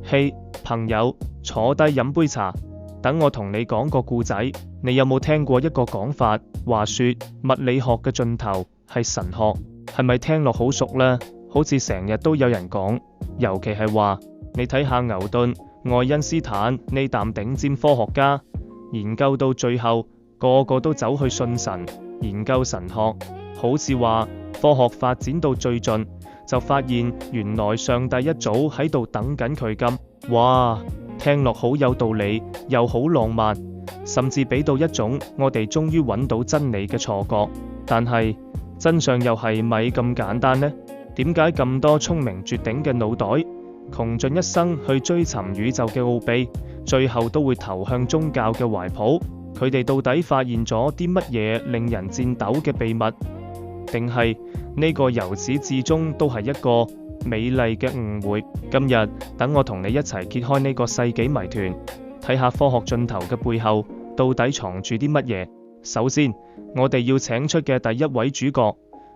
嘿，朋友，坐低飲杯茶，等我同你講個故仔。你有冇聽過一個講法，話說物理學嘅盡頭係神學？係咪聽落好熟呢？好似成日都有人講，尤其係話你睇下牛頓、愛因斯坦呢啖頂尖科學家，研究到最後個個都走去信神，研究神學，好似話科學發展到最盡，就發現原來上帝一早喺度等緊佢咁。哇，聽落好有道理，又好浪漫，甚至俾到一種我哋終於揾到真理嘅錯覺。但係真相又係咪咁簡單呢？點解咁多聰明絕頂嘅腦袋，窮盡一生去追尋宇宙嘅奧秘，最後都會投向宗教嘅懷抱？佢哋到底發現咗啲乜嘢令人顫抖嘅秘密？定係呢個由始至終都係一個美麗嘅誤會？今日等我同你一齊揭開呢個世紀謎團，睇下科學盡頭嘅背後到底藏住啲乜嘢。首先，我哋要請出嘅第一位主角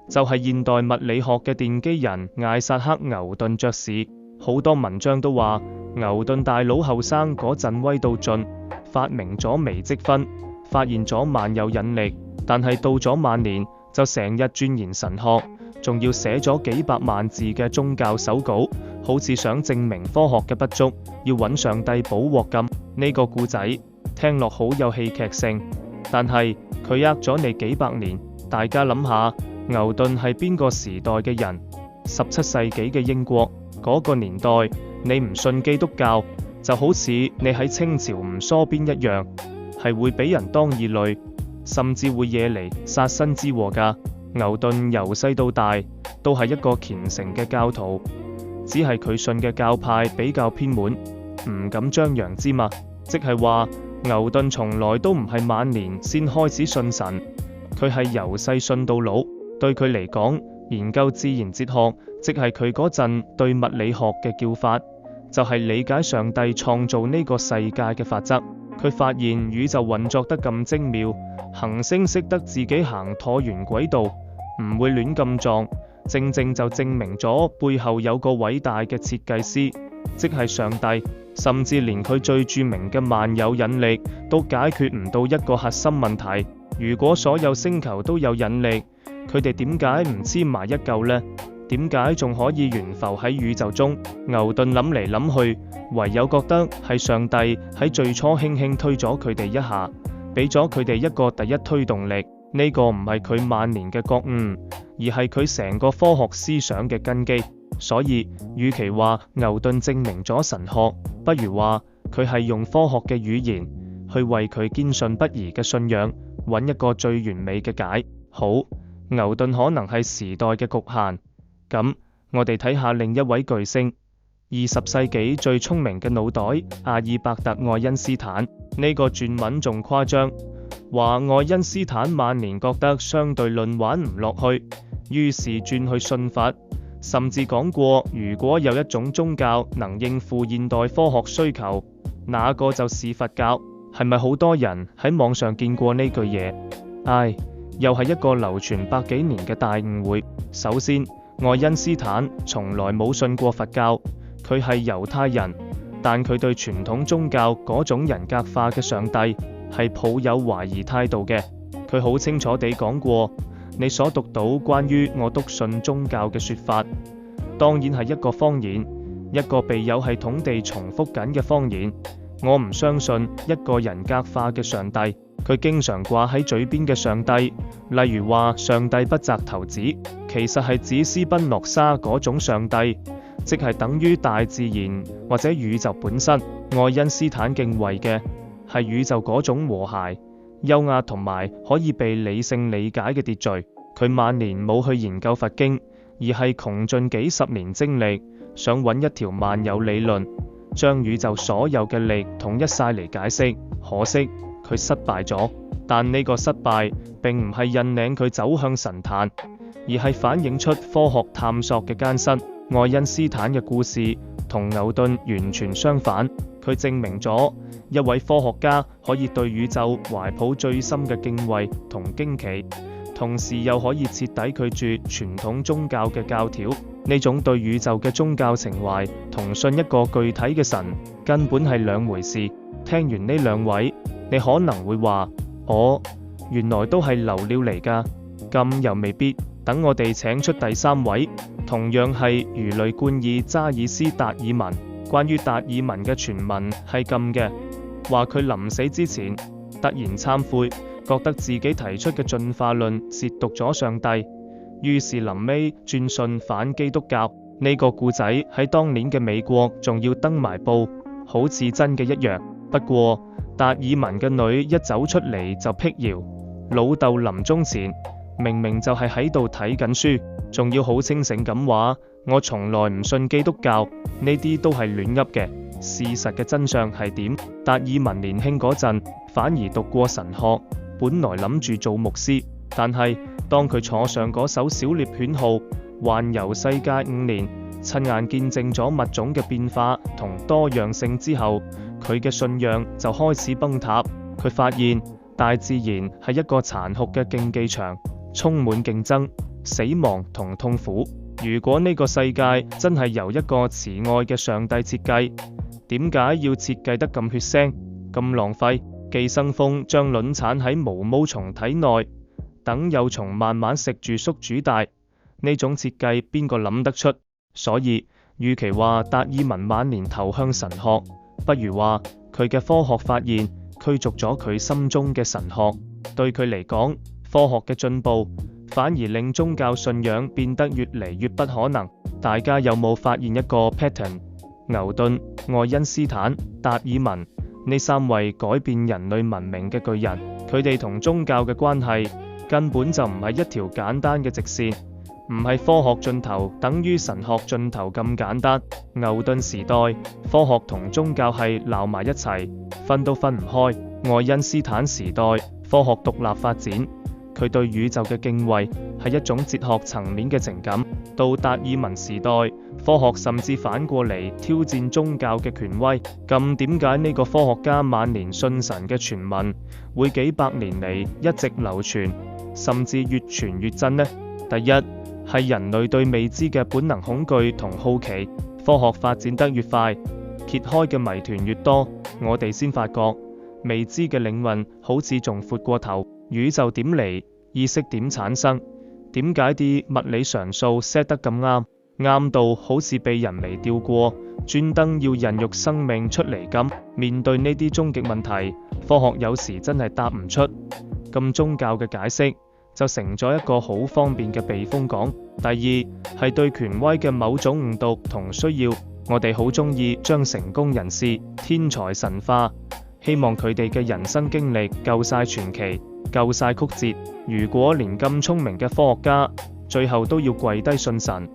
就係現代物理學嘅奠基人艾薩克·牛頓爵士。好多文章都話牛頓大佬後生嗰陣威到盡，發明咗微積分，發現咗萬有引力，但係到咗晚年就成日鑽研神學，仲要寫咗幾百萬字嘅宗教手稿，好似想證明科學嘅不足，要揾上帝補鑊咁。呢個故仔聽落好有戲劇性，但係佢呃咗你幾百年。大家諗下，牛頓係邊個時代嘅人？17世紀嘅英國嗰個年代，你唔信基督教，就好似你喺清朝唔梳辮一樣，係會俾人當異類，甚至會惹嚟殺身之禍㗎。牛頓由細到大都係一個虔誠嘅教徒，只係佢信嘅教派比較偏門，唔敢張揚之嘛。即係話牛頓從來都唔係晚年先開始信神，佢係由細信到老。對佢嚟講，研究自然哲學，即係佢嗰陣對物理學嘅叫法，就係理解上帝創造呢個世界嘅法則。佢發現宇宙運作得咁精妙，行星識得自己行橢圓軌道，唔會亂咁撞，正正就證明咗背後有個偉大嘅設計師，即係上帝。甚至連佢最著名嘅萬有引力都解決唔到一個核心問題：如果所有星球都有引力，佢哋點解唔黐埋一嚿呢？點解仲可以懸浮喺宇宙中？牛頓諗嚟諗去，唯有覺得係上帝喺最初輕輕推咗佢哋一下，俾咗佢哋一個第一推動力。呢個唔係佢晚年嘅覺悟，而係佢成個科學思想嘅根基。所以，與其話牛頓證明咗神學，不如話佢係用科學嘅語言去為佢堅信不疑嘅信仰揾一個最完美嘅解。好，牛頓可能係時代嘅局限。咁，我哋睇下另一位巨星，20世紀最聰明嘅腦袋阿爾伯特·愛因斯坦。呢個傳聞仲誇張，話愛因斯坦晚年覺得相對論玩唔落去，於是轉去信佛。甚至講過，如果有一種宗教能應付現代科學需求，那個就是佛教。係咪好多人喺網上見過呢句嘢？唉，又係一個流傳百幾年嘅大誤會。首先，愛因斯坦從來冇信過佛教，佢係猶太人，但佢對傳統宗教嗰種人格化嘅上帝係抱有懷疑態度嘅。佢好清楚地講過，你所讀到關於我篤信宗教嘅說法，當然係一個謊言，一個被有系統地重複緊嘅謊言。我唔相信一個人格化嘅上帝。佢經常掛喺嘴邊嘅上帝，例如話上帝不擇頭子，其實係指斯賓諾莎嗰種上帝，即係等於大自然或者宇宙本身。愛因斯坦敬畏嘅係宇宙嗰種和諧、優雅同埋可以被理性理解嘅秩序。佢晚年冇去研究佛經，而係窮盡幾十年精力，想揾一條萬有理論，將宇宙所有嘅力統一晒嚟解釋。可惜佢失敗咗，但呢個失敗並唔係引領佢走向神壇，而係反映出科學探索嘅艱辛。愛因斯坦嘅故事同牛頓完全相反，佢證明咗一位科學家可以對宇宙懷抱最深嘅敬畏同驚奇，同時又可以徹底拒絕傳統宗教嘅教條。呢種對宇宙嘅宗教情懷同信一個具體嘅神根本係兩回事。聽完呢兩位，你可能會話：原來都係流料嚟㗎。咁又未必。等我哋請出第三位，同樣係如雷貫耳查爾斯·達爾文。關於達爾文嘅傳聞係咁嘅，話佢臨死之前突然懺悔，覺得自己提出嘅進化論褻瀆咗上帝，於是臨尾轉信反基督教。呢個故仔喺當年嘅美國仲要登埋報，好似真嘅一樣。不過達爾文嘅女一走出嚟就闢謠，老豆臨終前明明就係喺度睇緊書，仲要好清醒咁話：我從來唔信基督教，呢啲都係亂噏嘅。事實嘅真相係點？達爾文年輕嗰陣反而讀過神學，本來諗住做牧師，但係當佢坐上嗰艘小獵犬號環遊世界5年，親眼見證咗物種嘅變化同多樣性之後，佢嘅信仰就開始崩塌。佢發現大自然係一個殘酷嘅競技場，充滿競爭、死亡同痛苦。如果呢個世界真係由一個慈愛嘅上帝設計，點解要設計得咁血腥、咁浪費？寄生蜂將卵產喺毛毛蟲體內，等幼蟲慢慢食住宿主大，呢種設計邊個諗得出？所以，與其話達爾文晚年投向神學，不如話佢嘅科學發現驅逐咗佢心中嘅神學。對佢嚟講，科學嘅進步反而令宗教信仰變得越嚟越不可能。大家有冇發現一個 pattern？ 牛頓、愛因斯坦、達爾文呢三位改變人類文明嘅巨人，佢哋同宗教嘅關係根本就唔係一條簡單嘅直線，唔係科學盡頭等於神學盡頭咁簡單。牛頓時代，科學同宗教係撈埋一齊，分都分唔開。愛因斯坦時代，科學獨立發展，佢對宇宙嘅敬畏係一種哲學層面嘅情感。到達爾文時代，科學甚至反過嚟挑戰宗教嘅權威。咁點解呢個科學家晚年信神嘅傳聞會幾百年嚟一直流傳，甚至越傳越真呢？第一，係人類對未知嘅本能恐懼同好奇。科學發展得越快，揭開嘅謎團越多，我哋先發覺未知嘅領域好似仲闊過頭。宇宙點嚟？意識點產生？點解啲物理常數 set 得咁啱？啱到好似被人微調過，專登要孕育生命出嚟咁。面對呢啲終極問題，科學有時真係答唔出。咁宗教嘅解釋就成咗一個好方便嘅避風港。第二，係對權威嘅某種誤讀同需要。我哋好中意將成功人士、天才神化，希望佢哋嘅人生經歷夠晒傳奇，夠晒曲折。如果連咁聰明嘅科學家最後都要跪低信神，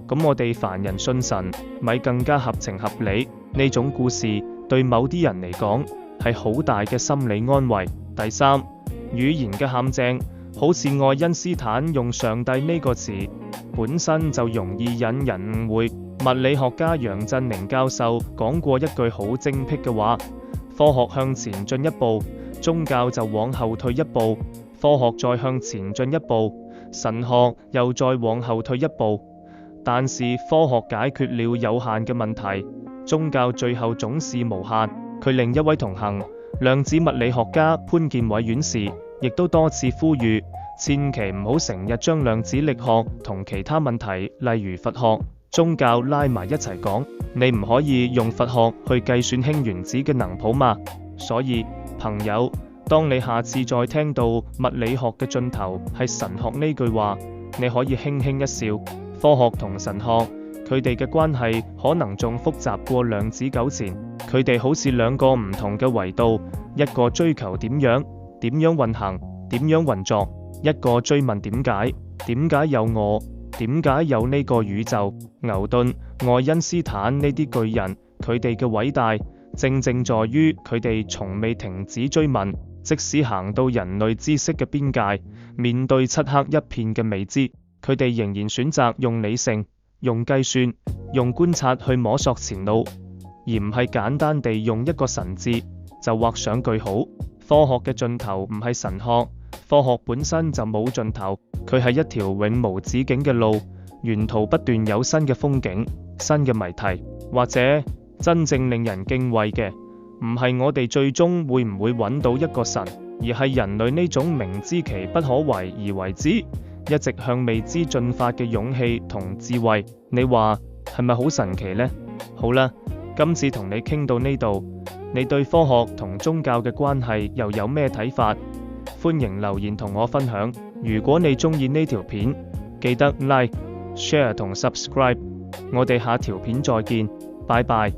咁我哋凡人信神咪更加合情合理。呢種故事對某啲人嚟講係好大嘅心理安慰。第三，語言嘅陷阱，好似愛因斯坦用上帝呢個詞本身就容易引人誤會。物理學家楊振寧教授講過一句好精闢嘅話：科學向前進一步，宗教就往後退一步；科學再向前進一步，神學又再往後退一步。但是科學解決了有限嘅問題，宗教最後總是無限。佢另一位同行，量子物理學家潘建偉院士，亦都多次呼籲，千祈唔好成日將量子力學同其他問題，例如佛學、宗教拉埋一齊講。你唔可以用佛學去計算氫原子嘅能譜嘛？所以朋友，當你下次再聽到物理學嘅盡頭係神學呢句話，你可以輕輕一笑。科學同神學，佢哋嘅關係可能仲複雜過量子糾纏。佢哋好似兩個唔同嘅維度，一個追求點樣運行，點樣運作；一個追問點解有我，點解有呢個宇宙。牛頓、愛因斯坦呢啲巨人，佢哋嘅偉大正正在於佢哋從未停止追問，即使行到人類知識嘅邊界，面對漆黑一片嘅未知，佢哋仍然選擇用理性、用計算、用觀察去摸索前路，而唔係簡單地用一個神字就畫上句號。科學嘅盡頭唔係神學，科學本身就冇盡頭，佢係一條永無止境嘅路，沿途不斷有新嘅風景、新嘅謎題，或者真正令人敬畏嘅，唔係我哋最終會唔會揾到一個神，而係人類呢種明知其不可為而為之，一直向未知進發嘅勇氣同智慧。你話係咪好神奇呢？好啦，今次同你傾到呢度，你對科學同宗教嘅關係又有咩睇法？歡迎留言同我分享。如果你鍾意呢條片，記得 like、share 同 subscribe。我哋下條片再見，拜拜。